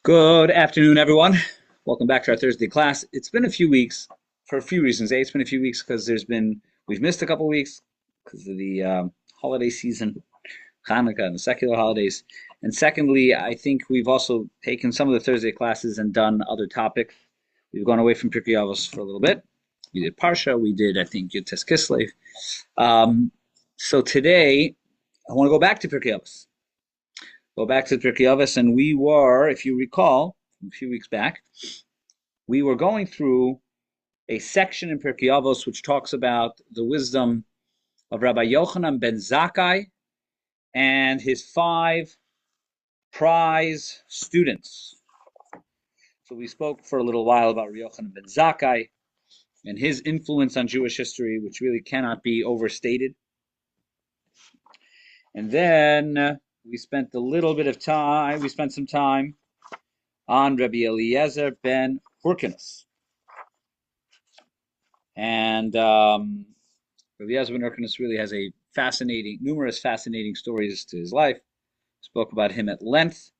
Good afternoon, everyone. Welcome back to our Thursday class. It's been a few weeks for a few reasons. It's been a few weeks because we've missed a couple weeks because of the holiday season, Hanukkah and the secular holidays. And secondly, I think we've also taken some of the Thursday classes and done other topics. We've gone away from Pirkei Avos for a little bit. We did Parsha. We did, I think, Yud Kislev. So today, I want to go back to Pirkei Avos. Go back to Pirkei Avos, and we were, if you recall, a few weeks back, we were going through a section in Pirkei Avos which talks about the wisdom of Rabbi Yochanan ben Zakkai and his 5 prize students. So we spoke for a little while about Rabbi Yochanan ben Zakkai and his influence on Jewish history, which really cannot be overstated. And then we spent some time on Rabbi Eliezer ben Hyrcanus. And Rabbi Eliezer ben Hyrcanus really has numerous fascinating stories to his life. Spoke about him at length.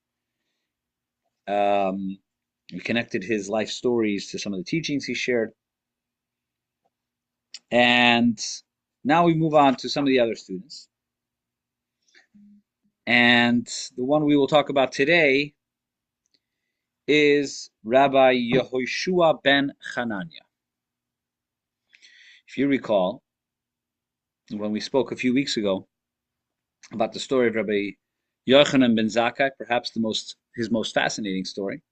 We connected his life stories to some of the teachings he shared. And now we move on to some of the other students. And the one we will talk about today is Rabbi Yehoshua ben Hanania. If you recall, when we spoke a few weeks ago about the story of Rabbi Yochanan ben Zakkai, perhaps his most fascinating story,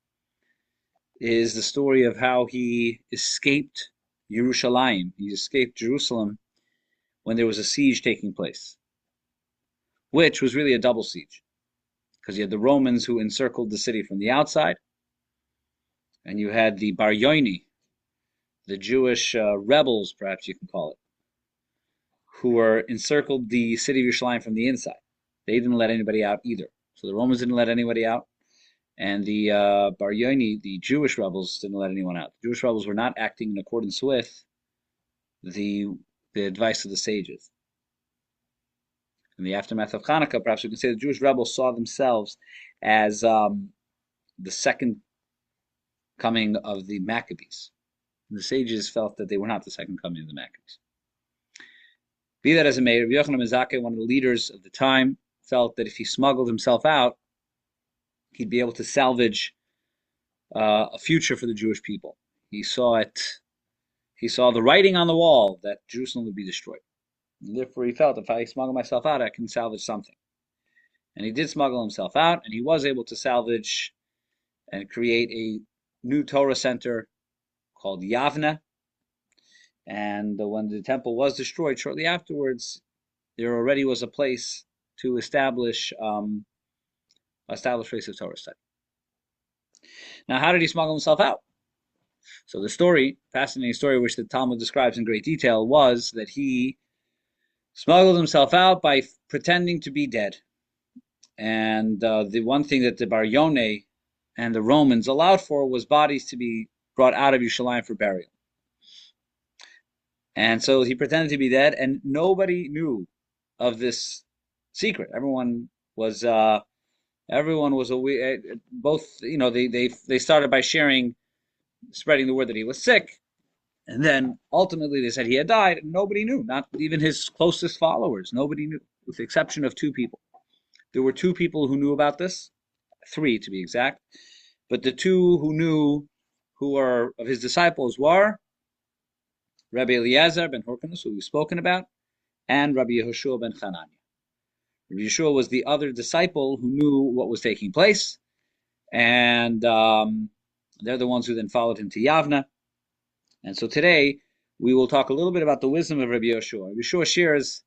is the story of how he escaped Yerushalayim. He escaped Jerusalem when there was a siege taking place, which was really a double siege, because you had the Romans who encircled the city from the outside, and you had the Bar Yoini, the Jewish rebels, perhaps you can call it, who were encircled the city of Yerushalayim from the inside. They didn't let anybody out either. So the Romans didn't let anybody out, and the Bar Yoini, the Jewish rebels, didn't let anyone out. The Jewish rebels were not acting in accordance with the advice of the sages. In the aftermath of Hanukkah, perhaps we can say the Jewish rebels saw themselves as the second coming of the Maccabees. And the sages felt that they were not the second coming of the Maccabees. Be that as it may, Rabbi Yochanan ben Zakkai, one of the leaders of the time, felt that if he smuggled himself out, he'd be able to salvage a future for the Jewish people. He saw the writing on the wall that Jerusalem would be destroyed. And therefore he felt, if I smuggle myself out, I can salvage something. And he did smuggle himself out, and he was able to salvage and create a new Torah center called Yavna. And when the temple was destroyed shortly afterwards, there already was a place to establish place of Torah study. Now, how did he smuggle himself out? So the story, fascinating story, which the Talmud describes in great detail, was that he smuggled himself out by pretending to be dead. And the one thing that the Bar Yoneh and the Romans allowed for was bodies to be brought out of Yerushalayim for burial. And so he pretended to be dead, and nobody knew of this secret. Everyone was aware. Both, they started by spreading the word that he was sick, and then ultimately they said he had died, and nobody knew, not even his closest followers. Nobody knew, with the exception of 2 people. There were 2 people who knew about this, 3 to be exact, but the 2 who knew, who were of his disciples, were Rabbi Eliezer ben Hyrcanus, who we've spoken about, and Rabbi Yehoshua ben Hanania. Rabbi Yeshua was the other disciple who knew what was taking place, and they're the ones who then followed him to Yavna. And so today we will talk a little bit about the wisdom of Rabbi Yeshua. Rabbi Yeshua shares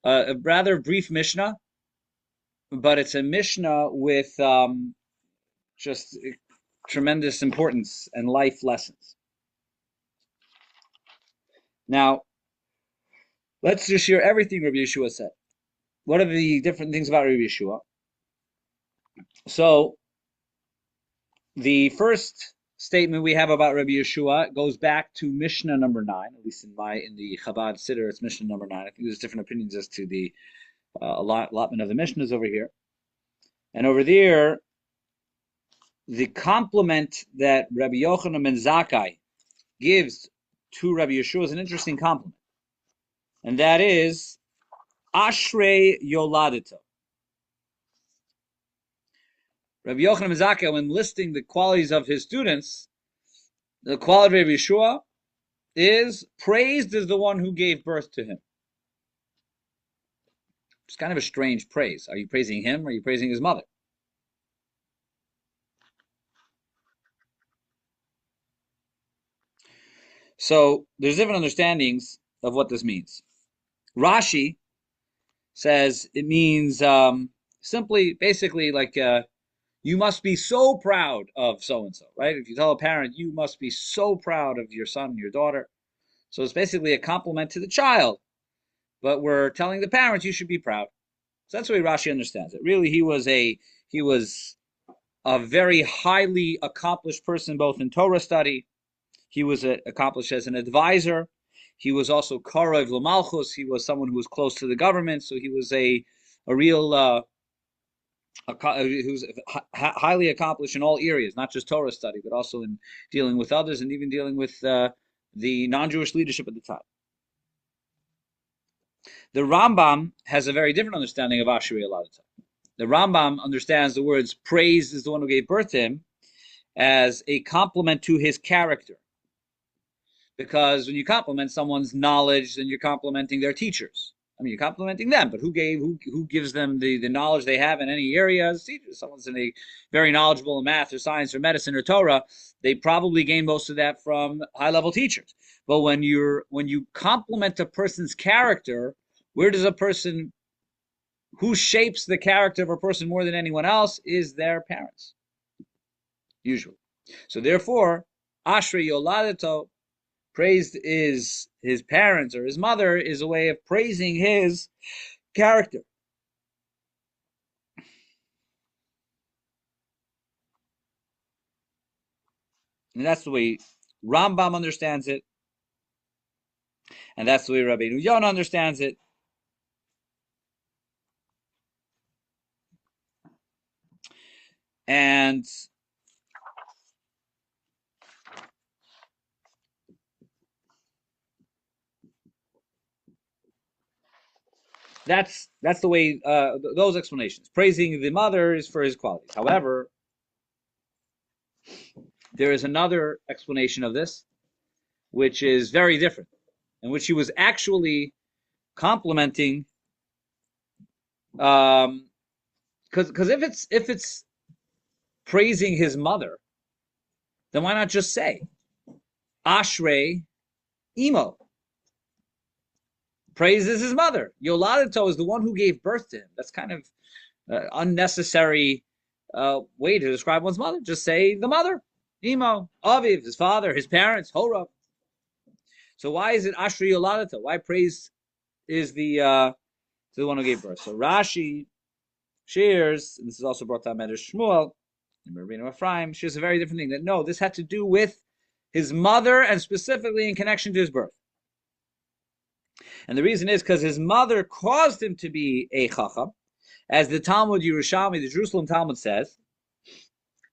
a rather brief Mishna, but it's a Mishna with just tremendous importance and life lessons. Now, let's just share everything Rabbi Yeshua said. What are the different things about Rabbi Yeshua? So, the first statement we have about Rabbi Yeshua goes back to Mishnah number 9, at least in the Chabad Siddur, it's Mishnah number 9. I think there's different opinions as to the allotment of the Mishnahs over here. And over there, the compliment that Rabbi Yochanan ben Zakkai gives to Rabbi Yeshua is an interesting compliment, and that is Ashrei Yoladito. Rabbi Yochanan ben Zakkai, when listing the qualities of his students, the quality of Rabbi Yeshua is praised is the one who gave birth to him. It's kind of a strange praise. Are you praising him or are you praising his mother? So there's different understandings of what this means. Rashi says it means simply, basically, like you must be so proud of so and so, right? If you tell a parent, you must be so proud of your son, your daughter. So it's basically a compliment to the child, but we're telling the parents you should be proud. So that's the way Rashi understands it. Really, he was a very highly accomplished person, both in Torah study. He was accomplished as an advisor. He was also Karev L'Malchus. He was someone who was close to the government. So he was a real he was highly accomplished in all areas, not just Torah study, but also in dealing with others and even dealing with the non-Jewish leadership at the time. The Rambam has a very different understanding of Ashrei Yoladito. The Rambam understands the words "praise is the one who gave birth to him" as a compliment to his character. Because when you compliment someone's knowledge, then you're complimenting their teachers. I mean, you're complimenting them, but who gives them the knowledge they have in any area? Teachers. Someone's very knowledgeable in math or science or medicine or Torah, they probably gain most of that from high-level teachers. But when you compliment a person's character, who shapes the character of a person more than anyone else is their parents, usually. So therefore, Ashrei Yoladito, praised is his parents or his mother, is a way of praising his character. And that's the way Rambam understands it. And that's the way Rabbeinu Yonah understands it. And that's the way those explanations. Praising the mother is for his qualities. However, there is another explanation of this, which is very different, in which he was actually complimenting, because if it's praising his mother, then why not just say Ashrei Imo? Praises his mother. Yoladito is the one who gave birth to him. That's kind of unnecessary way to describe one's mother. Just say the mother. Imo, Aviv, his father, his parents, Hora. So why is it Ashrei Yoladito? Why praise is the one who gave birth? So Rashi shares, and this is also brought down by Shmuel, and Rabbeinu Ephraim, shares a very different thing. That no, this had to do with his mother and specifically in connection to his birth. And the reason is because his mother caused him to be a chacham, as the Talmud Yerushalmi, the Jerusalem Talmud says,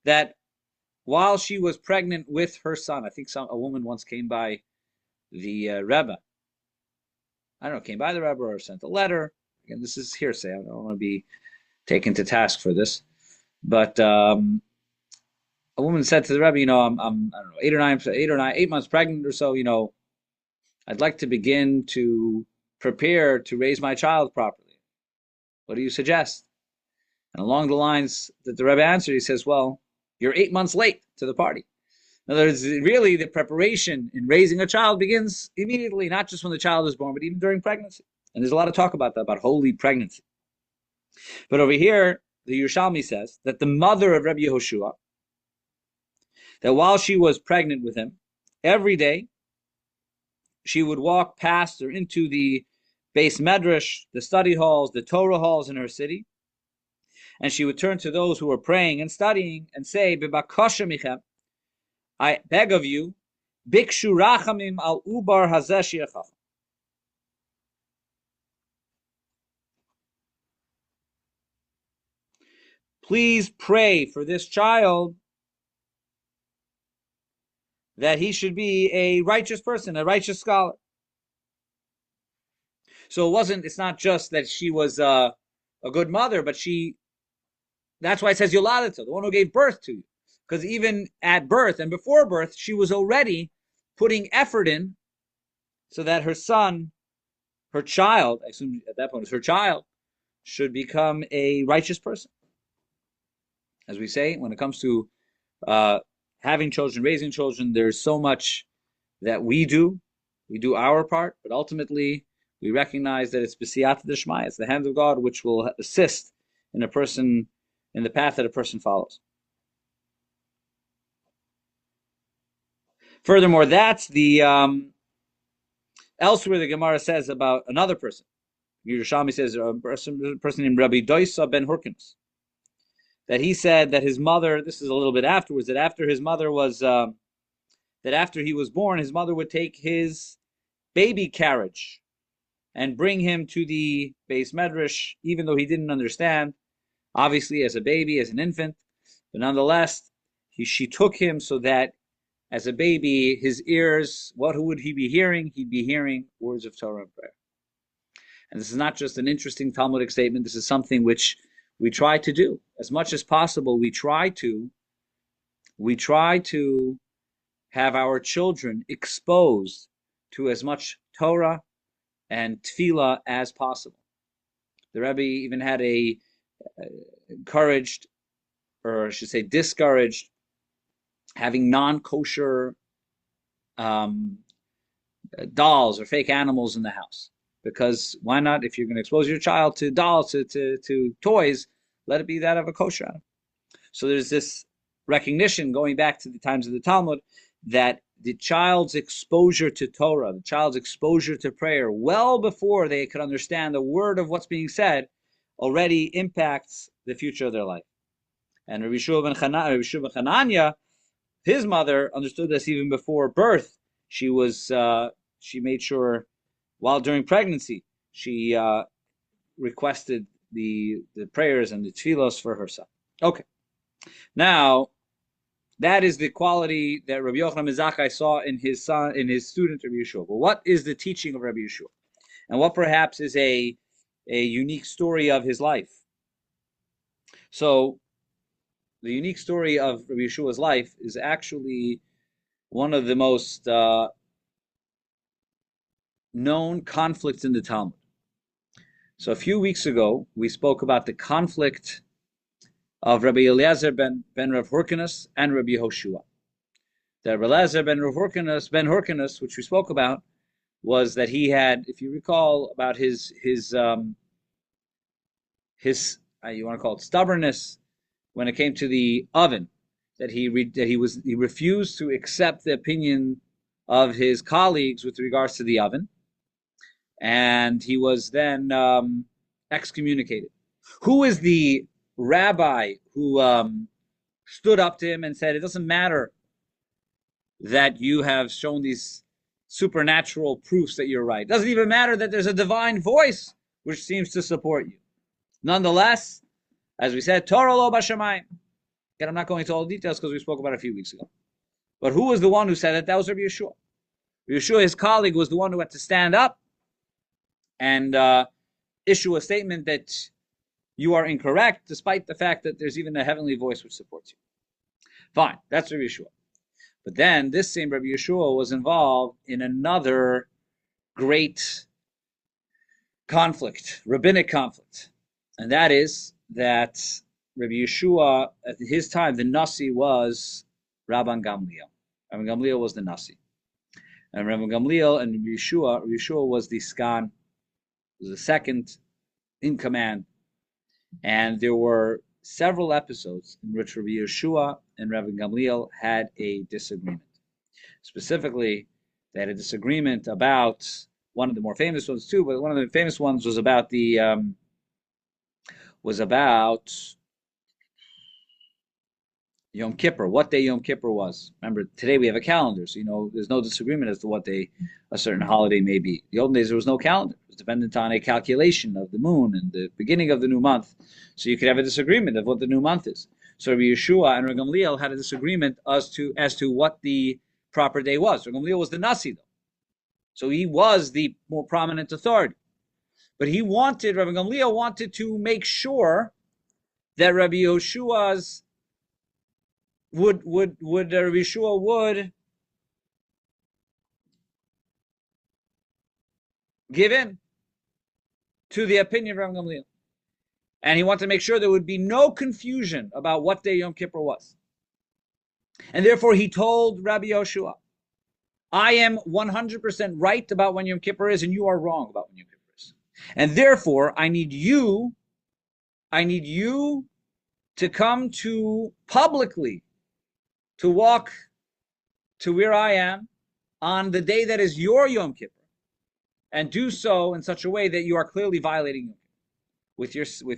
that while she was pregnant with her son, I think a woman once came by the Rebbe. I don't know, came by the Rebbe or sent a letter. Again, this is hearsay. I don't want to be taken to task for this. But a woman said to the Rebbe, I'm I don't know, 8 months pregnant or so, I'd like to begin to prepare to raise my child properly. What do you suggest? And along the lines that the Rebbe answered, he says, well, you're 8 months late to the party. In other words, really the preparation in raising a child begins immediately, not just when the child is born, but even during pregnancy. And there's a lot of talk about that, about holy pregnancy. But over here, the Yerushalmi says that the mother of Rabbi Yehoshua, that while she was pregnant with him, every day she would walk past or into the base medrash, the study halls, the Torah halls in her city, and she would turn to those who were praying and studying and say, "Bebakasha michem, I beg of you, bikshu rachamim al ubar hazeh shiachach." Please pray for this child that he should be a righteous person, a righteous scholar. So it's not just that she was a good mother, but that's why it says Yoladata, the one who gave birth to you. Because even at birth and before birth, she was already putting effort in so that her son, her child, I assume at that point it was her child, should become a righteous person. As we say, when it comes to having children, raising children, there's so much that we do. We do our part, but ultimately we recognize that it's b'siyata d'shmaya, it's the hand of God which will assist in a person, in the path that a person follows. Furthermore, that's the elsewhere the Gemara says about another person. Yerushalmi says a person named Rabbi Doisa ben Hurkinus, that he said that his mother, this is a little bit afterwards, that after his mother was, that after he was born, his mother would take his baby carriage and bring him to the Beis Medrash, even though he didn't understand, obviously as a baby, as an infant, but nonetheless, she took him so that as a baby, his ears, what would he be hearing? He'd be hearing words of Torah and prayer. And this is not just an interesting Talmudic statement, this is something which we try to do. As much as possible, we try to have our children exposed to as much Torah and Tefillah as possible. The Rebbe even had encouraged, or I should say discouraged, having non-kosher dolls or fake animals in the house. Because why not? If you're going to expose your child to dolls, to toys, let it be that of a kosher animal. So there's this recognition, going back to the times of the Talmud, that the child's exposure to Torah, the child's exposure to prayer, well before they could understand the word of what's being said, already impacts the future of their life. And Rabbi Yeshua ben Chananya, his mother understood this even before birth. She made sure, while during pregnancy, she requested the prayers and the tefillos for her son. Okay, now that is the quality that Rabbi Yochanan ben Zakkai saw in his student Rabbi Yeshua. But what is the teaching of Rabbi Yeshua, and what perhaps is a unique story of his life? So, the unique story of Rabbi Yeshua's life is actually one of the most known conflicts in the Talmud. So a few weeks ago, we spoke about the conflict of Rabbi Eliezer ben Rav Hurkinus and Rabbi Yehoshua. That Rabbi Eliezer ben Hurkinus, which we spoke about, was that he had, if you recall, about his you want to call it stubbornness when it came to the oven, that he refused to accept the opinion of his colleagues with regards to the oven, and he was then excommunicated. Who is the rabbi who stood up to him and said, it doesn't matter that you have shown these supernatural proofs that you're right. It doesn't even matter that there's a divine voice which seems to support you. Nonetheless, as we said, Torah lo b'shamayim. Again, I'm not going into all the details because we spoke about it a few weeks ago. But who was the one who said it? That was Rabbi Yeshua. Rabbi Yeshua, his colleague, was the one who had to stand up and issue a statement that you are incorrect, despite the fact that there's even a heavenly voice which supports you. Fine, that's Rabbi Yeshua. But then this same Rabbi Yeshua was involved in another great conflict, rabbinic conflict. And that is that Rabbi Yeshua, at his time, the Nasi was Rabban Gamliel. Rabban Gamliel was the Nasi. And Rabban Gamliel and Rabbi Yeshua was the Skan, was the second in command. And there were several episodes in which Rabbi Yeshua and Rabban Gamliel had a disagreement. Specifically, they had a disagreement about one of the more famous ones too, but one of the famous ones was about Yom Kippur, what day Yom Kippur was. Remember, today we have a calendar, so there's no disagreement as to what day a certain holiday may be. The olden days there was no calendar. It was dependent on a calculation of the moon and the beginning of the new month. So you could have a disagreement of what the new month is. So Rabbi Yeshua and Rabbi Gamliel had a disagreement as to what the proper day was. Rabbi Gamliel was the Nasi, though. So he was the more prominent authority. But Rabbi Gamliel wanted to make sure that Rabbi Yeshua's Rabbi Yeshua would give in to the opinion of Rabbi Gamliel. And he wanted to make sure there would be no confusion about what day Yom Kippur was. And therefore he told Rabbi Yeshua, I am 100% right about when Yom Kippur is, and you are wrong about when Yom Kippur is. And therefore, I need you to come to publicly to walk to where I am on the day that is your Yom Kippur, and do so in such a way that you are clearly violating Yom Kippur. With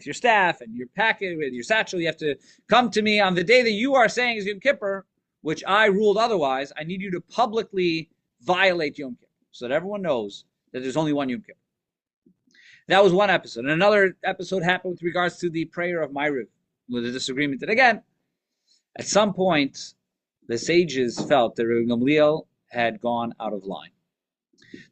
your staff and your packet, with your satchel, you have to come to me on the day that you are saying is Yom Kippur, which I ruled otherwise. I need you to publicly violate Yom Kippur so that everyone knows that there's only one Yom Kippur. That was one episode. And another episode happened with regards to the prayer of Ma'ariv, with a disagreement. And again, at some point, the sages felt that Rabbi Gamliel had gone out of line.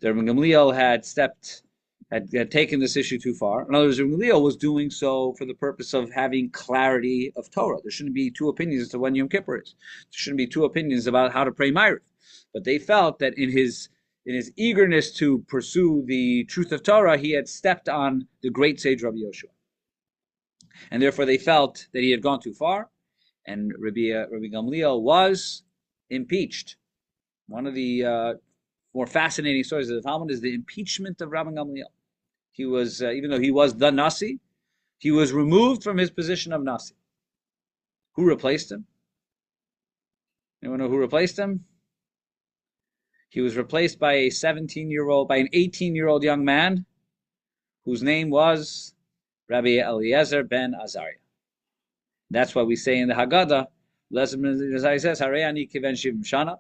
That Rabbi Gamliel had taken this issue too far. In other words, Rabbi Gamliel was doing so for the purpose of having clarity of Torah. There shouldn't be two opinions as to when Yom Kippur is. There shouldn't be two opinions about how to pray Ma'ariv. But they felt that in his eagerness to pursue the truth of Torah, he had stepped on the great sage Rabbi Yoshua. And therefore they felt that he had gone too far, and Rabbi Gamliel was impeached. One of the more fascinating stories of the Talmud is the impeachment of Rabbi Gamliel. He was, even though he was the Nasi, he was removed from his position of Nasi. Who replaced him? Anyone know who replaced him? He was replaced by an 18-year-old young man whose name was Rabbi Eliezer ben Azariah. That's why we say in the Haggadah, Eliezer says, Harei ani kiven shivim shana,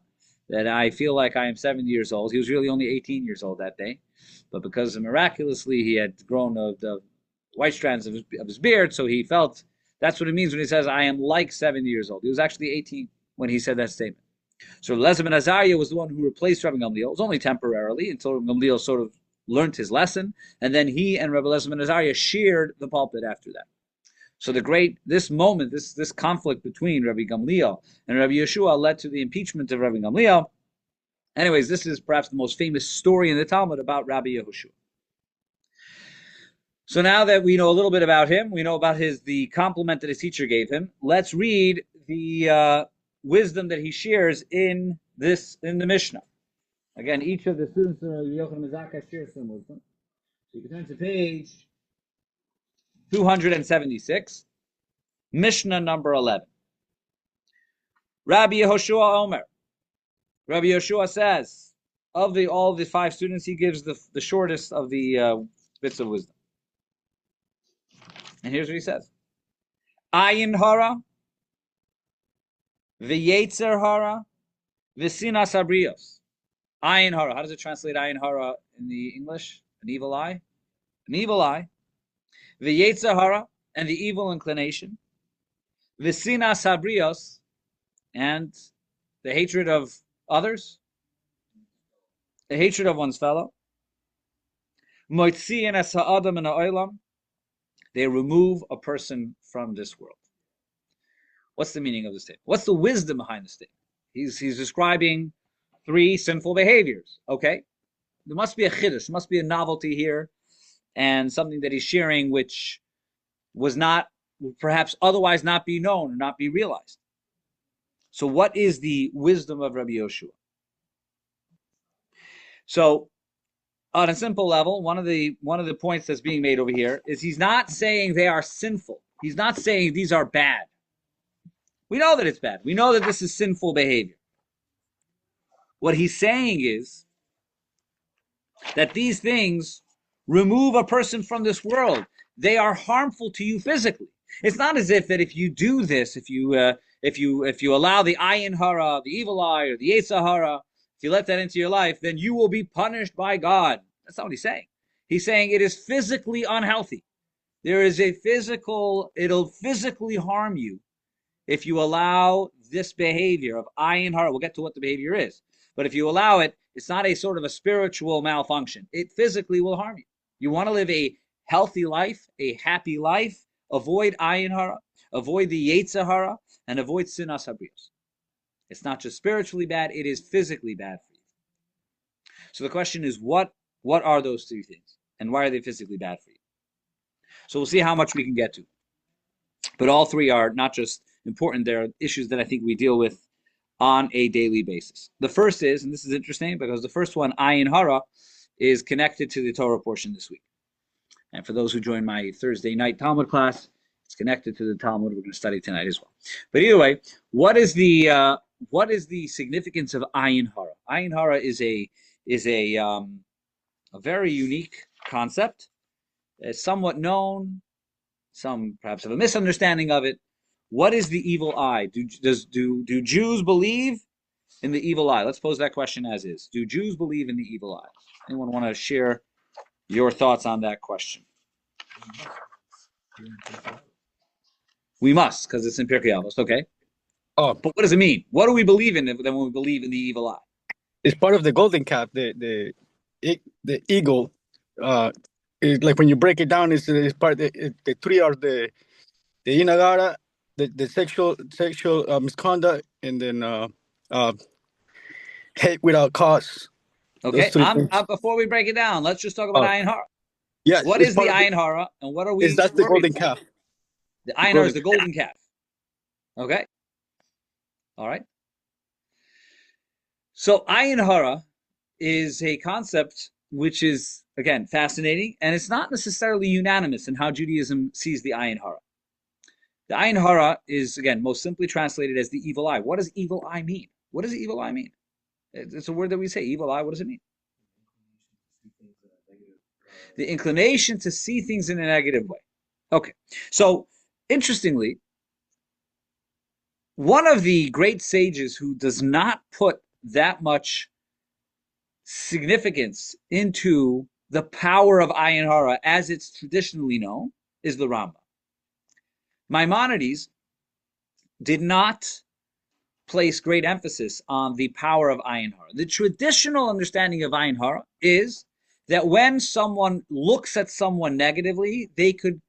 that I feel like I am 70 years old. He was really only 18 years old that day, but because miraculously he had grown the white strands of his beard, so he felt that's what it means when he says, I am like 70 years old. He was actually 18 when he said that statement. So Eliezer ben Azariah was the one who replaced Rabbi Gamliel. It was only temporarily until Rabbi Gamliel sort of learned his lesson, and then he and Rabbi Eliezer ben Azariah shared the pulpit after that. So this conflict between Rabbi Gamliel and Rabbi Yeshua led to the impeachment of Rabbi Gamliel. Anyways, this is perhaps the most famous story in the Talmud about Rabbi Yehoshua. So now that we know a little bit about him, we know about the compliment that his teacher gave him. Let's read the wisdom that he shares in the Mishna. Again, each of the students of Yochanan Mizaka shares some wisdom. So you can turn to page 276, Mishnah number 11. Rabbi Yehoshua Omer. Rabbi Yehoshua says, of all the five students, he gives the shortest of the bits of wisdom. And here's what he says. Ayin hara, v'yetzer hara, v'sinas abrios. Ayin hara. How does it translate ayin hara in the English? An evil eye? An evil eye. V'yetzer hara, and the evil inclination. V'sinas abrios, and the hatred of others. The hatred of one's fellow. Moitziin es ha'adam min ha'olam. They remove a person from this world. What's the meaning of this statement? What's the wisdom behind this statement? He's describing three sinful behaviors. Okay, there must be a chiddush, there must be a novelty here, and something that he's sharing which would perhaps otherwise not be known or not be realized. So, what is the wisdom of Rabbi Yoshua? So, on a simple level, one of the points that's being made over here is he's not saying they are sinful. He's not saying these are bad. We know that it's bad. We know that this is sinful behavior. What he's saying is that these things remove a person from this world. They are harmful to you physically. It's not as if that if you do this, if you allow the ayin hara, the evil eye, or the yetzer hara, if you let that into your life, then you will be punished by God. That's not what he's saying. He's saying it is physically unhealthy. It'll physically harm you if you allow this behavior of ayin hara, we'll get to what the behavior is, but if you allow it, it's not a sort of a spiritual malfunction. It physically will harm you. You want to live a healthy life, a happy life, avoid ayin hara, avoid the yetzer hara, and avoid sinas habrios. It's not just spiritually bad, it is physically bad for you. So the question is, what are those three things? And why are they physically bad for you? So we'll see how much we can get to. But all three are not just important, they're issues that I think we deal with on a daily basis. The first is, and this is interesting because the first one, ayin hara, is connected to the Torah portion this week. And for those who join my Thursday night Talmud class, it's connected to the Talmud we're going to study tonight as well. But either way, what is the significance of ayin hara? Ayin hara is a very unique concept. It's somewhat known. Some perhaps have a misunderstanding of it. What is the evil eye? Do Jews believe in the evil eye? Let's pose that question as is. Do Jews believe in the evil eye? Anyone want to share your thoughts on that question? We must, because it's in Pirkei Avos. Okay. Oh, but what does it mean? What do we believe in when we believe in the evil eye? It's part of the golden calf. The eagle. Is like when you break it down, it's part. The three are the inagara, the sexual misconduct, and then hate without cause. Okay. Before we break it down, let's just talk about ayin hara. Yes. What is the ayin hara, and what are we? That's the golden calf. The ayin hara is the golden calf. Okay. All right. So ayin hara is a concept which is, again, fascinating, and it's not necessarily unanimous in how Judaism sees the ayin hara. The ayin hara is, again, most simply translated as the evil eye. What does evil eye mean? What does evil eye mean? It's a word that we say, evil eye. What does it mean? The inclination to see things in a negative way. Okay. So, interestingly, one of the great sages who does not put that much significance into the power of ayin hara as it's traditionally known is the Rambam. Maimonides did not place great emphasis on the power of ayin hara. The traditional understanding of ayin hara is that when someone looks at someone negatively, they could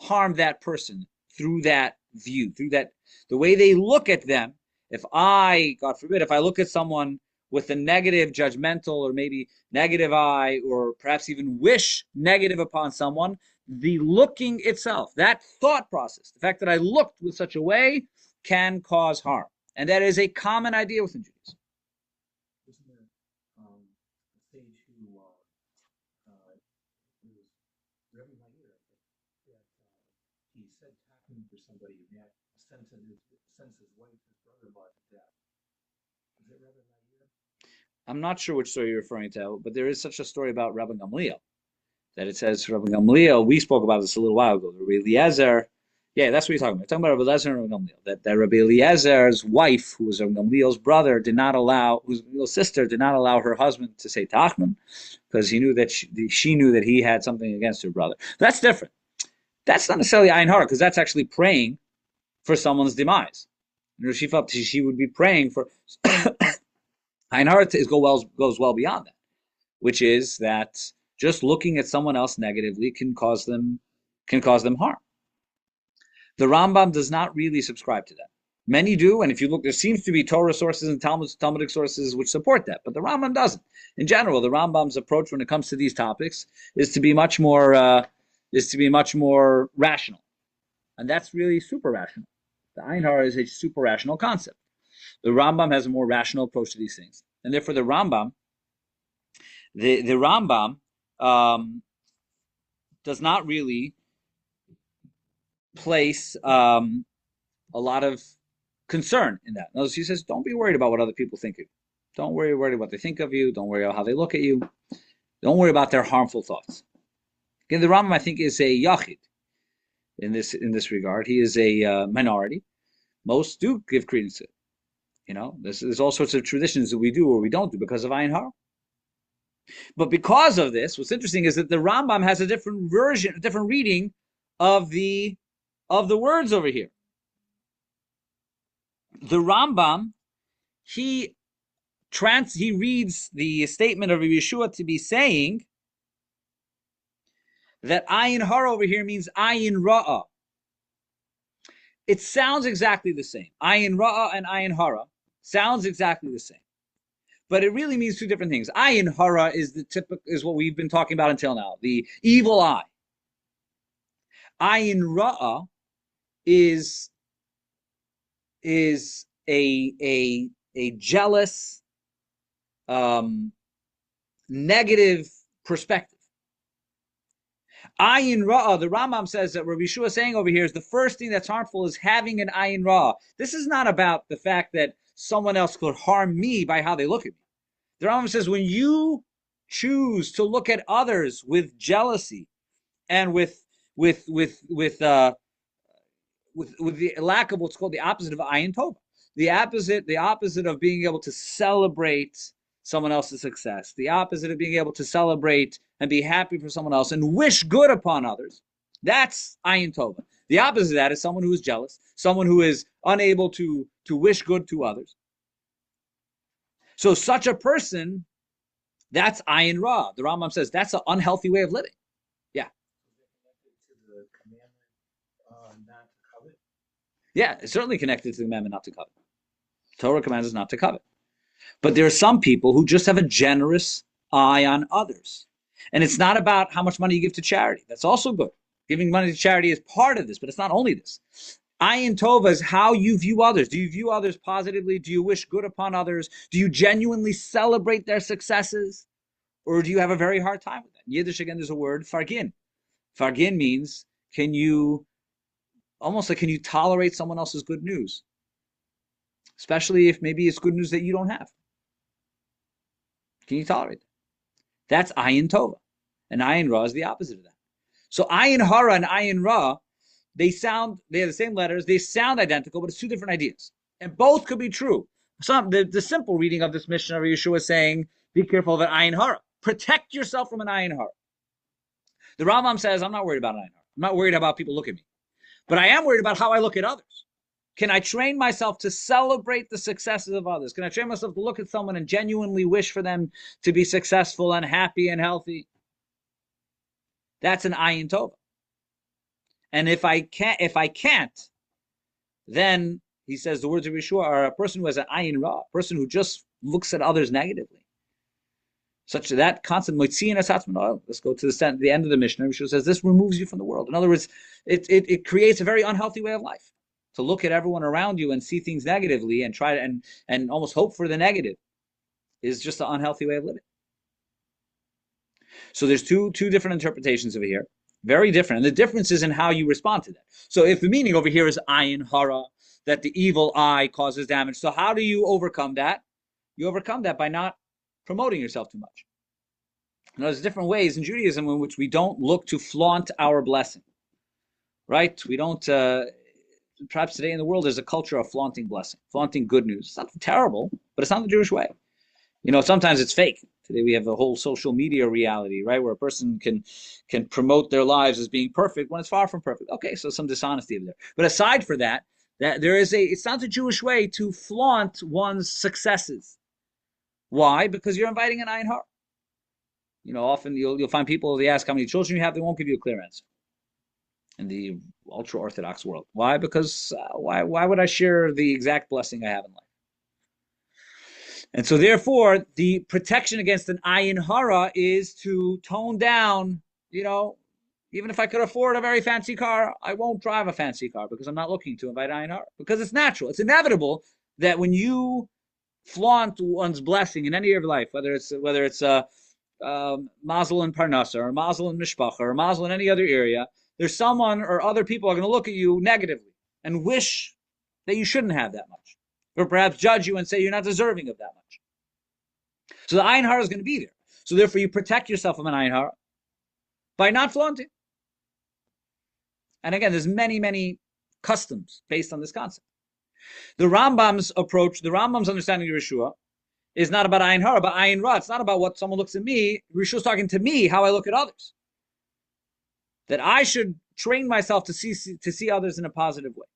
harm that person through that view, through that, the way they look at them. If I, God forbid, if I look at someone with a negative, judgmental, or maybe negative eye, or perhaps even wish negative upon someone, the looking itself, that thought process, the fact that I looked with such a way can cause harm. And that is a common idea within Judaism. Isn't there a sage who was Reverend Meir, that he said tackling for somebody who had sense his wife, his brother, about death? Is it Reverend Meir? I'm not sure which story you're referring to, but there is such a story about Rabbi Gamliel that it says Rabbi Gamliel. We spoke about this a little while ago. Rabbi Eliezer, yeah, that's what you're talking about. You're talking about Rabbi Eliezer and Rabbi Gamliel. That Rabbi Eliezer's wife, who was Rabbi Gamliel's brother, did not allow, whose little sister did not allow her husband to say Tachman because he knew that she knew that he had something against her brother. That's different. That's not necessarily ayin hara because that's actually praying for someone's demise. She felt she would be praying for. Ayin hara goes well beyond that, which is that just looking at someone else negatively can cause them harm. The Rambam does not really subscribe to that. Many do, and if you look, there seems to be Torah sources and Talmudic sources which support that, but the Rambam doesn't. In general, the Rambam's approach when it comes to these topics is to be much more rational, and that's really super rational. The ayin hara is a super rational concept. The Rambam has a more rational approach to these things, and therefore the Rambam does not really place a lot of concern in that. Notice he says, don't be worried about what other people think of you. Don't worry about what they think of you. Don't worry about how they look at you. Don't worry about their harmful thoughts. Again, the Rambam, I think, is a yachid in this regard. He is a minority. Most do give credence to it. You know, there's all sorts of traditions that we do or we don't do because of ayin hara. But because of this, what's interesting is that the Rambam has a different version, a different reading of the words over here. The Rambam, he reads the statement of Rabbi Yeshua to be saying that ayin hara over here means ayin ra'ah. It sounds exactly the same. Ayin ra'ah and ayin hara sounds exactly the same, but it really means two different things. Ayin hara is what we've been talking about until now, the evil eye. Ayin ra'ah is a jealous, negative perspective. Ayin ra'ah, the Rambam says that Rabbi Yeshua is saying over here is the first thing that's harmful is having an ayin ra'ah. This is not about the fact that someone else could harm me by how they look at me. The Rambam says when you choose to look at others with jealousy and with the lack of what's called the opposite of ayin tova, the opposite of being able to celebrate someone else's success, the opposite of being able to celebrate and be happy for someone else and wish good upon others, that's ayin tova. The opposite of that is someone who is jealous, someone who is unable to wish good to others. So such a person, that's ayin ra. The Rambam says that's an unhealthy way of living. Yeah. To the commandment not to covet. Yeah, it's certainly connected to the commandment not to covet. Torah commands us not to covet. But there are some people who just have a generous eye on others. And it's not about how much money you give to charity. That's also good. Giving money to charity is part of this, but it's not only this. Ayin tova is how you view others. Do you view others positively? Do you wish good upon others? Do you genuinely celebrate their successes? Or do you have a very hard time with that? In Yiddish, again, there's a word, fargin. Fargin means, can you tolerate someone else's good news? Especially if maybe it's good news that you don't have. Can you tolerate that? That's ayin tova. And ayin ra is the opposite of that. So ayin hara and ayin ra, they have the same letters, they sound identical, but it's two different ideas. And both could be true. The simple reading of this Mishna of Yeshua is saying, be careful of an ayin hara. Protect yourself from an ayin hara. The Rambam says, I'm not worried about an ayin hara. I'm not worried about people looking at me. But I am worried about how I look at others. Can I train myself to celebrate the successes of others? Can I train myself to look at someone and genuinely wish for them to be successful and happy and healthy? That's an ayin tova. And if I can't, then he says the words of Yeshua are a person who has an ayin ra, a person who just looks at others negatively. Such that concept, let's go to the end of the Mishnah. Yeshua says this removes you from the world. In other words, it creates a very unhealthy way of life. To look at everyone around you and see things negatively and try to and almost hope for the negative is just an unhealthy way of living. So there's two different interpretations over here, very different, and the difference is in how you respond to that. So if the meaning over here is ayin hara, that the evil eye causes damage, so how do you overcome that? You overcome that by not promoting yourself too much. Now, there's different ways in Judaism in which we don't look to flaunt our blessing, right? We don't. Perhaps today in the world there's a culture of flaunting blessing, flaunting good news. It's not terrible, but it's not the Jewish way. Sometimes it's fake. Today we have a whole social media reality, right, where a person can promote their lives as being perfect when it's far from perfect. Okay, so some dishonesty over there. But aside for that, it's not the Jewish way to flaunt one's successes. Why? Because you're inviting an ayin hara. Often you'll find people, they ask how many children you have, they won't give you a clear answer. In the ultra-Orthodox world. Why? Because why would I share the exact blessing I have in life? And so therefore, the protection against an ayin hara is to tone down, even if I could afford a very fancy car, I won't drive a fancy car because I'm not looking to invite ayin hara. Because it's natural. It's inevitable that when you flaunt one's blessing in any area of life, whether it's mazel in parnasa, or mazel in mishpacha, or mazel in any other area, there's someone or other people are going to look at you negatively and wish that you shouldn't have that much, or perhaps judge you and say you're not deserving of that much. So the ayin hara is going to be there. So therefore, you protect yourself from an ayin hara by not flaunting. And again, there's many, many customs based on this concept. The Rambam's approach, the Rambam's understanding of Yeshua, is not about ayin hara, but ayin ra. It's not about what someone looks at me. Yeshua's talking to me, how I look at others. That I should train myself to see others in a positive way.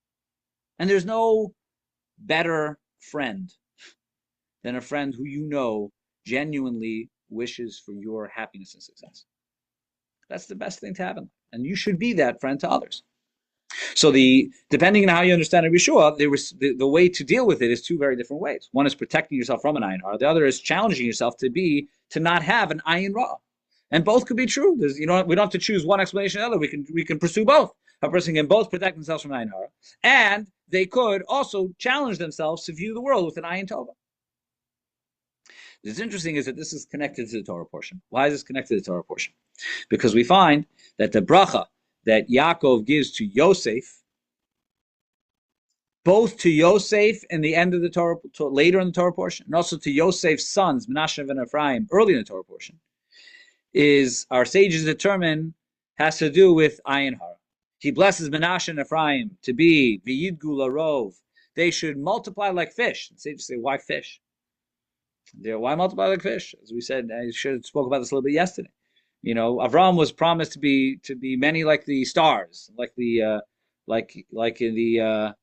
And there's no better friend than a friend who you know genuinely wishes for your happiness and success. That's the best thing to have in life. And you should be that friend to others. So depending on how you understand Yeshua, the way to deal with it is two very different ways. One is protecting yourself from an ayin hara. The other is challenging yourself to not have an ayin ra. And both could be true. We don't have to choose one explanation or the other. We can pursue both. A person can both protect themselves from an ayin hara, and they could also challenge themselves to view the world with an ayin tova. What's interesting is that this is connected to the Torah portion. Why is this connected to the Torah portion? Because we find that the bracha that Yaakov gives to Yosef, both to Yosef in the end of the Torah, later in the Torah portion, and also to Yosef's sons, Menashe and Ephraim, early in the Torah portion, is, our sages determine, has to do with ayin hara. He blesses Menashe and Ephraim to be v'yidgu larov. They should multiply like fish. The sages say, why fish? Why multiply like fish? As we said, I should have spoke about this a little bit yesterday. Avram was promised to be many like the stars, like in the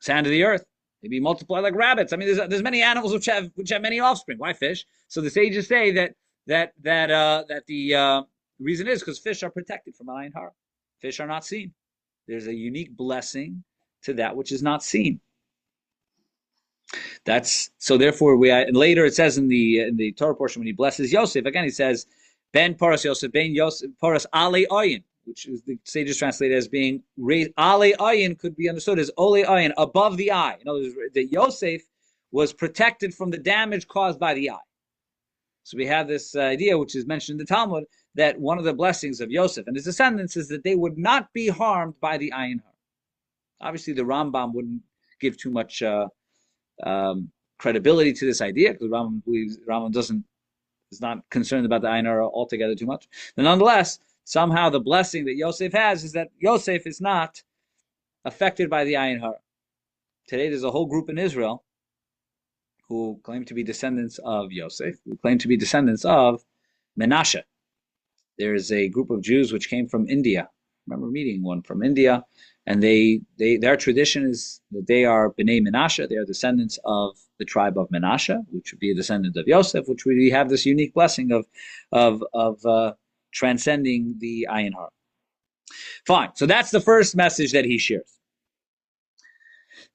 sand of the earth. They be multiplied like rabbits. I mean, there's many animals which have many offspring. Why fish? So the sages say that the reason is because fish are protected from ayin hara. Fish are not seen. There's a unique blessing to that which is not seen. So therefore and later it says in the Torah portion when he blesses Yosef, again he says, Ben Paras Yosef, Ben Yosef, Paras Ale Ayin, which is the sages translated as being raised. Ale Ayin could be understood as Ole Ayin, above the eye. In other words, that Yosef was protected from the damage caused by the eye. So we have this idea, which is mentioned in the Talmud, that one of the blessings of Yosef and his descendants is that they would not be harmed by the ayin hara. Obviously, the Rambam wouldn't give too much credibility to this idea, because Rambam is not concerned about the ayin hara altogether too much. But nonetheless, somehow the blessing that Yosef has is that Yosef is not affected by the ayin hara. Today, there's a whole group in Israel who claim to be descendants of Yosef, who claim to be descendants of Menashe. There is a group of Jews which came from India. I remember meeting one from India, and their tradition is that they are Bnei Menashe. They are descendants of the tribe of Menashe, which would be a descendant of Yosef, which we have this unique blessing of transcending the ayin hara. Fine. So that's the first message that he shares.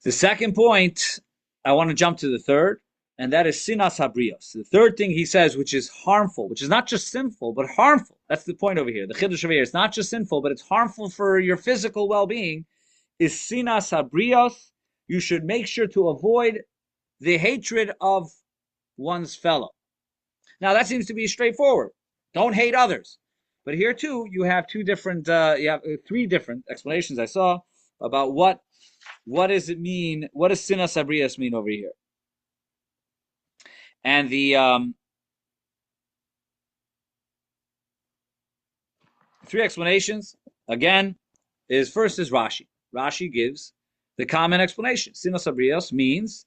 The second point, I want to jump to the third, and that is sinas habrios. The third thing he says, which is harmful, which is not just sinful, but harmful. That's the point over here. The chiddush over here. It's not just sinful, but it's harmful for your physical well-being, is sinas habrios. You should make sure to avoid the hatred of one's fellow. Now, that seems to be straightforward. Don't hate others. But here, too, you have three different explanations I saw about what does it mean? What does sinas habrios mean over here? And the three explanations, again, first is Rashi. Rashi gives the common explanation. Sinas habrios means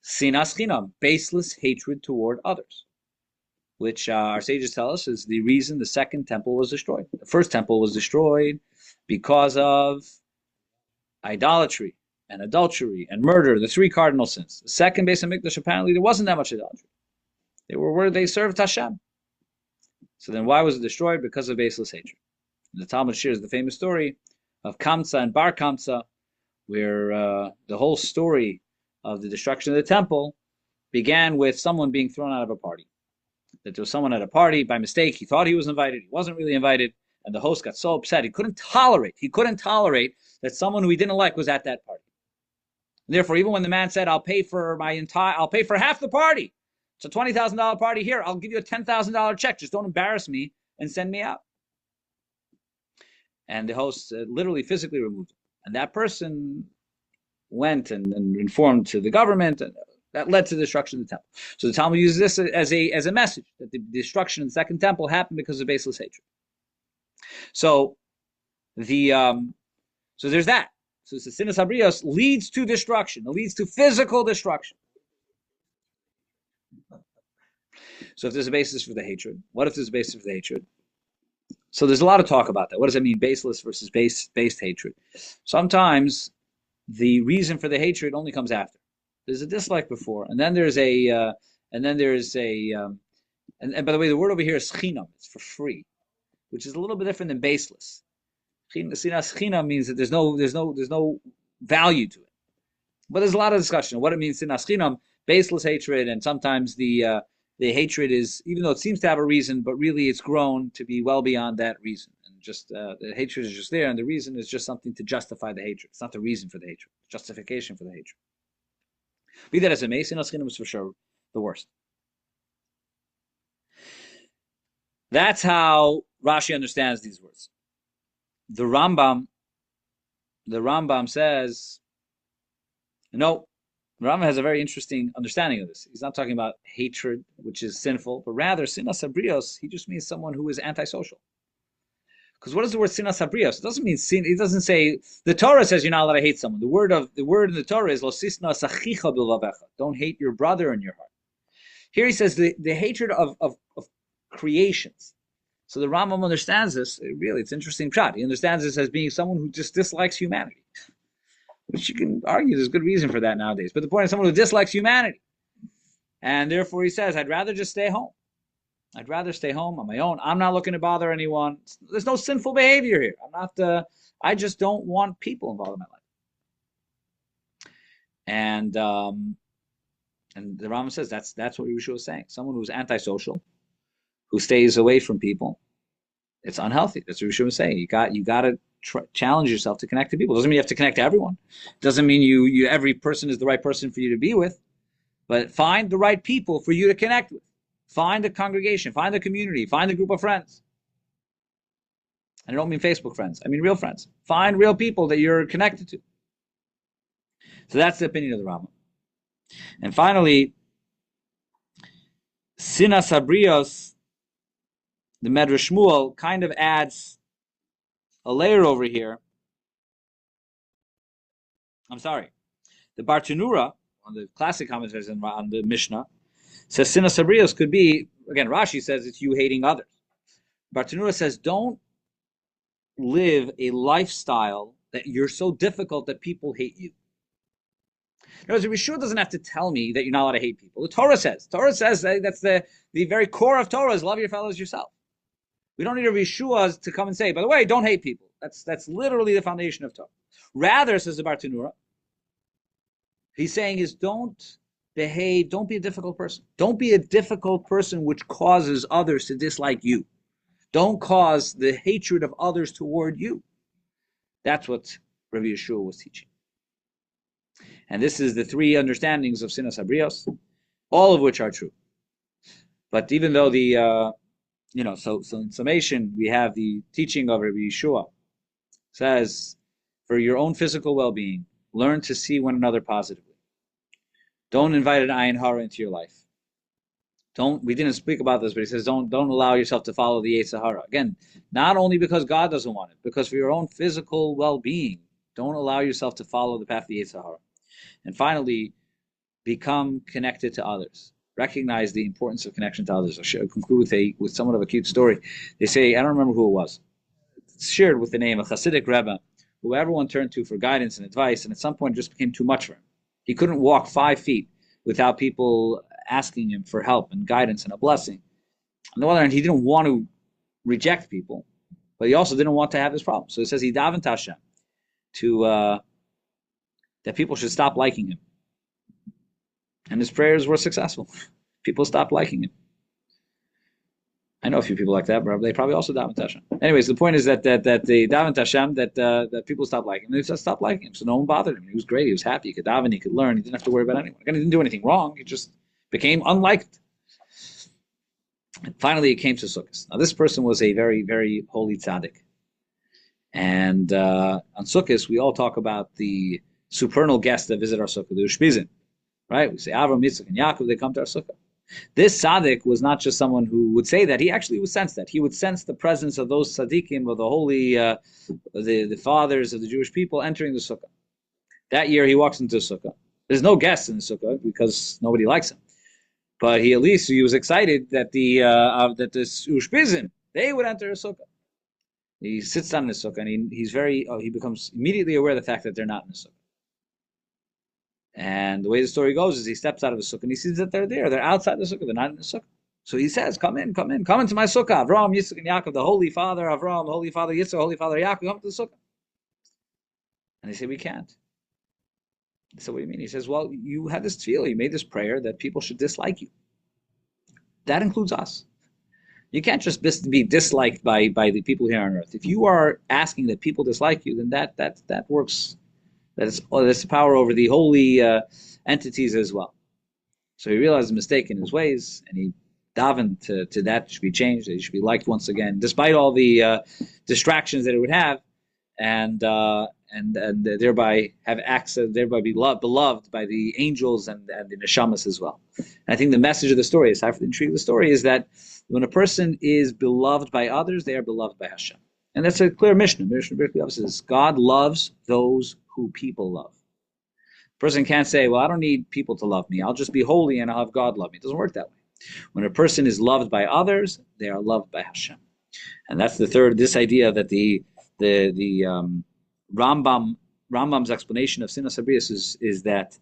sinas chinam, baseless hatred toward others, which our sages tell us is the reason the second temple was destroyed. The first temple was destroyed because of idolatry and adultery and murder, the three cardinal sins. The second Beis Hamikdash, apparently there wasn't that much idolatry. They served Hashem. So then why was it destroyed? Because of baseless hatred. And the Talmud shares the famous story of Kamsa and Bar Kamsa, where the whole story of the destruction of the temple began with someone being thrown out of a party. That there was someone at a party by mistake. He thought he was invited. He wasn't really invited. And the host got so upset. He couldn't tolerate that someone who he didn't like was at that party. And therefore, even when the man said, I'll pay for half the party. It's a $20,000 party here. I'll give you a $10,000 check. Just don't embarrass me and send me out. And the host literally physically removed him. And that person went and informed to the government, and that led to the destruction of the temple. So the Talmud uses this as a message, that the destruction of the second temple happened because of baseless hatred. So there's that. So the sinas habrios leads to destruction. It leads to physical destruction. So if there's a basis for the hatred, what if there's a basis for the hatred? So there's a lot of talk about that. What does that mean, baseless versus based hatred? Sometimes the reason for the hatred only comes after. There's a dislike before, and then there's a, and by the way, the word over here is chinam. It's for free, which is a little bit different than baseless. Sinas chinam means that there's no value to it. But there's a lot of discussion on what it means sinas chinam, baseless hatred, and sometimes the hatred is, even though it seems to have a reason, but really it's grown to be well beyond that reason. And just the hatred is just there, and the reason is just something to justify the hatred. It's not the reason for the hatred, it's justification for the hatred. Be that as it may, sinas chinam is for sure the worst. That's how Rashi understands these words. The Rambam says, no, the Rambam has a very interesting understanding of this. He's not talking about hatred, which is sinful, but rather sinas habrios. He just means someone who is antisocial. Because what is the word sinas habrios? It doesn't mean sin. It doesn't say, the Torah says you're not allowed to hate someone. The word in the Torah is lo sisna sachicha bilvavecha. Don't hate your brother in your heart. Here he says the hatred of creations. So the Rambam understands this. Really, it's interesting shot. He understands this as being someone who just dislikes humanity, which you can argue there's good reason for that nowadays. But the point is someone who dislikes humanity. And therefore he says, I'd rather just stay home. I'd rather stay home on my own. I'm not looking to bother anyone. There's no sinful behavior here. I just don't want people involved in my life. And the Rambam says that's what Yeshua is saying. Someone who's antisocial, who stays away from people, it's unhealthy. That's what Yeshua is saying. You got to challenge yourself to connect to people. Doesn't mean you have to connect to everyone. Doesn't mean you every person is the right person for you to be with. But find the right people for you to connect with. Find a congregation. Find a community. Find a group of friends. And I don't mean Facebook friends. I mean real friends. Find real people that you're connected to. So that's the opinion of the Rambam. And finally, sinas habrios, the Medrash Shmuel, kind of adds a layer over here. I'm sorry. The Bartanura, on the classic commentaries on the Mishna, says sinas habrios could be, again, Rashi says it's you hating others. Bartanura says don't live a lifestyle that you're so difficult that people hate you. In other words, Yeshua doesn't have to tell me that you're not allowed to hate people. The Torah says that's the very core of Torah is love your fellows yourself. We don't need a Yeshua to come and say, by the way, don't hate people. That's literally the foundation of Torah. Rather, says the Bartanura, he's saying is don't be a difficult person. Don't be a difficult person which causes others to dislike you. Don't cause the hatred of others toward you. That's what Rabbi Yeshua was teaching. And this is the three understandings of sinas habrios, all of which are true. But even though so in summation, we have the teaching of Rabbi Yeshua says, for your own physical well-being, learn to see one another positively. Don't invite an ayin hara into your life. We didn't speak about this, but he says, don't allow yourself to follow the yetzer hara. Again, not only because God doesn't want it, because for your own physical well-being, don't allow yourself to follow the path of the yetzer hara. And finally, become connected to others. Recognize the importance of connection to others. I'll conclude with somewhat of a cute story. They say, I don't remember who it was. It's shared with the name of Hasidic Rebbe, who everyone turned to for guidance and advice, and at some point it just became too much for him. He couldn't walk 5 feet without people asking him for help and guidance and a blessing. On the other hand, he didn't want to reject people, but he also didn't want to have this problem. So he says he davened Hashem that people should stop liking him. And his prayers were successful. People stopped liking him. I know a few people like that, but they probably also davened Hashem. Anyways, the point is that they davened Hashem that people stopped liking him. They just stopped liking him, so no one bothered him. He was great. He was happy. He could daven. He could learn. He didn't have to worry about anyone. Again, he didn't do anything wrong. He just became unliked. And finally, it came to Sukkot. Now, this person was a very, very holy tzaddik. And on Sukkot, we all talk about the supernal guests that visit our sukkah, the Ushpizin. Right? We say Avram, Yitzchak, and Yaakov, they come to our sukkah. This tzaddik was not just someone who would say that. He actually would sense that. He would sense the presence of those tzaddikim, of the holy, the fathers of the Jewish people entering the sukkah. That year, he walks into the sukkah. There's no guests in the sukkah because nobody likes him. But he was excited that the Ushpizim, they would enter a sukkah. He sits down in the sukkah and he becomes immediately aware of the fact that they're not in the sukkah. And the way the story goes is he steps out of the sukkah and he sees that they're there. They're outside the sukkah. They're not in the sukkah. So he says, come in, come in, come into my sukkah. Avraham, Yitzchak, and Yaakov, the Holy Father Avraham, the Holy Father Yitzchak, the Holy Father Yaakov, come to the sukkah. And they say, we can't. So what do you mean? He says, well, you had this tefillah, you made this prayer that people should dislike you. That includes us. You can't just be disliked by the people here on earth. If you are asking that people dislike you, then that works. That's the power over the holy entities as well. So he realized a mistake in his ways, and he davened to that should be changed. That he should be liked once again, despite all the distractions that it would have, and thereby have access, thereby be beloved by the angels and the neshamas as well. And I think the message of the story, aside from the intrigue of the story, is that when a person is beloved by others, they are beloved by Hashem. And that's a clear Mishna. Mishna Pirkei Avos says, God loves those who people love. A person can't say, well, I don't need people to love me. I'll just be holy and I'll have God love me. It doesn't work that way. When a person is loved by others, they are loved by Hashem. And that's this idea that the Rambam's explanation of Sinas Habrius is that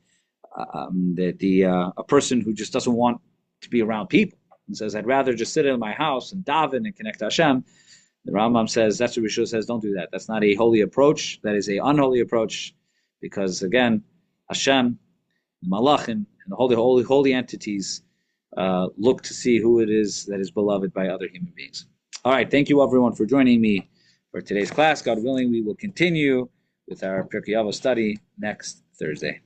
a person who just doesn't want to be around people and says, I'd rather just sit in my house and daven and connect to Hashem. The Rambam says, that's what Rishon says, don't do that. That's not a holy approach. That is a unholy approach, because again, Hashem, the Malachim, and the holy entities look to see who it is that is beloved by other human beings. All right, thank you everyone for joining me for today's class. God willing, we will continue with our Pirkei Avos study next Thursday.